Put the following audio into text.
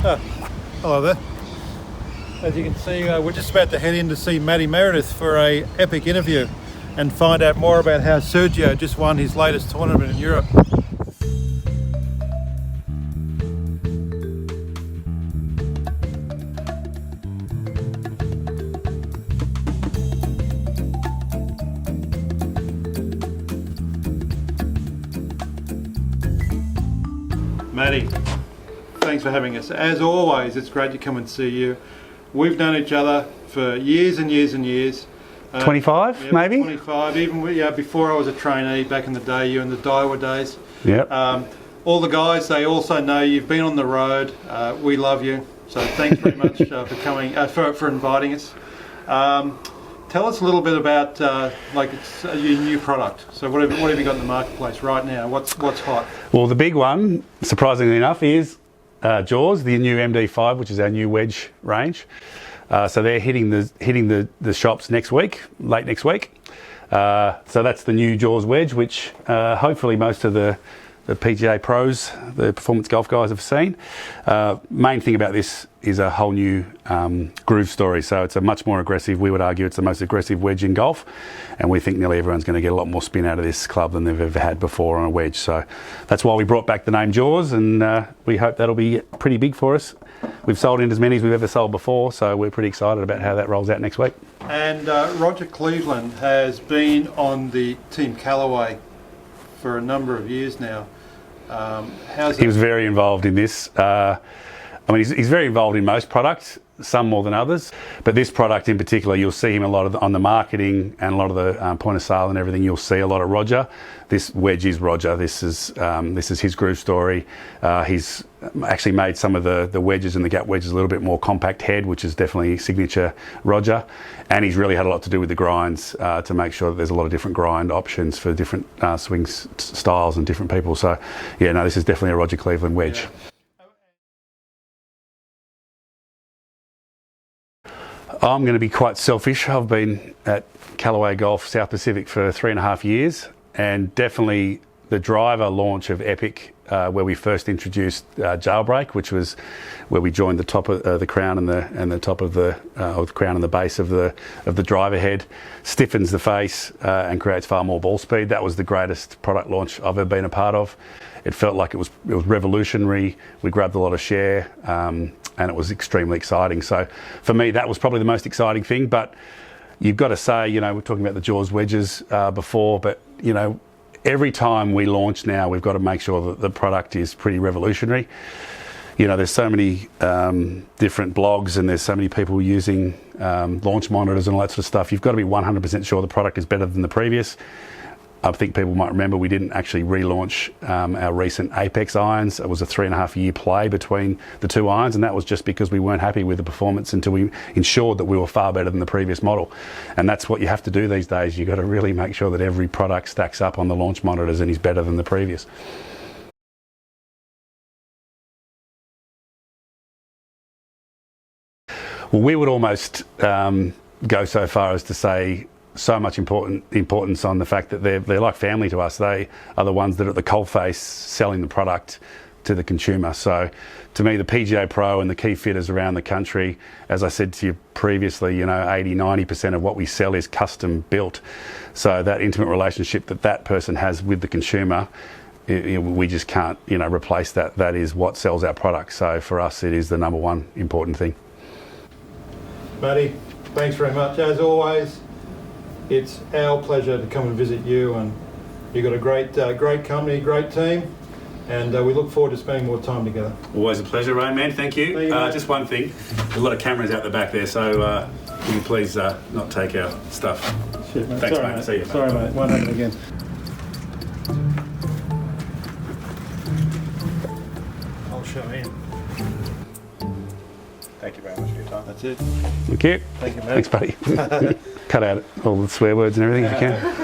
Hello there. As you can see, we're just about to head in to see Meredith for a epic interview and find out more about how Sergio just won his latest tournament in Europe. Maddie, thanks for having us. As always, it's great to come and see you. We've known each other for years and years and years. 25, yeah, maybe? 25, even before I was a trainee back in the day, you in the Daiwa days. Yep. All the guys, they also know you've been on the road. We love you. So thanks very much for coming, for inviting us. Tell us a little bit about your new product. So what have you got in the marketplace right now? What's hot? Well, the big one, surprisingly enough, is Jaws, the new MD5, which is our new wedge range. So they're hitting the shops next week, late next week. So that's the new Jaws wedge, which hopefully most of the PGA pros, the performance golf guys, have seen. Main thing about this is a whole new groove story. So it's a much more aggressive, we would argue it's the most aggressive wedge in golf, and we think nearly everyone's going to get a lot more spin out of this club than they've ever had before on a wedge. So that's why we brought back the name Jaws, and we hope that'll be pretty big for us. We've sold in as many as we've ever sold before, so we're pretty excited about how that rolls out next week. And Roger Cleveland has been on the Team Callaway for a number of years now. He was very involved in this. I mean, he's very involved in most products, some more than others, but this product in particular, you'll see him a lot on the marketing and a lot of the point of sale and everything. You'll see a lot of Roger. This wedge is Roger. This is his groove story. He's actually made some of the wedges and the gap wedges a little bit more compact head, which is definitely signature Roger. And he's really had a lot to do with the grinds to make sure that there's a lot of different grind options for different swing styles and different people. So, yeah, no, this is definitely a Roger Cleveland wedge. Yeah. I'm going to be quite selfish. I've been at Callaway Golf South Pacific for 3.5 years, and definitely the driver launch of Epic, where we first introduced Jailbreak, which was where we joined the top of the crown and the top of the crown and the base of the driver head, stiffens the face and creates far more ball speed. That was the greatest product launch I've ever been a part of. It felt like it was revolutionary. We grabbed a lot of share. And it was extremely exciting. So for me, that was probably the most exciting thing. But you've got to say, we're talking about the Jaws wedges before, but every time we launch now, we've got to make sure that the product is pretty revolutionary. There's so many different blogs and there's so many people using launch monitors and all that sort of stuff. You've got to be 100% sure the product is better than the previous. I think people might remember we didn't actually relaunch our recent Apex irons. It was a 3.5-year play between the two irons, and that was just because we weren't happy with the performance until we ensured that we were far better than the previous model. And that's what you have to do these days. You've got to really make sure that every product stacks up on the launch monitors and is better than the previous. Well, we would almost go so far as to say so much importance on the fact that they're like family to us. They are the ones that are at the coalface selling the product to the consumer. So to me, the PGA Pro and the key fitters around the country, as I said to you previously, 80-90% of what we sell is custom built. So that intimate relationship that person has with the consumer, we just can't replace that. That is what sells our product. So for us, it is the number one important thing. Matty, thanks very much. As always, it's our pleasure to come and visit you, and you've got a great company, great team, and we look forward to spending more time together. Always a pleasure, Rain, man. Thank you. Just one thing, there's a lot of cameras out the back there, so can you please not take our stuff? Shit, mate. Thanks, Sorry, mate. See you. Sorry, mate. Won't happen again. I'll show him. Thank you very much for your time. That's it. Thank you. Thank you, mate. Thanks, buddy. Cut out all the swear words and everything if you can.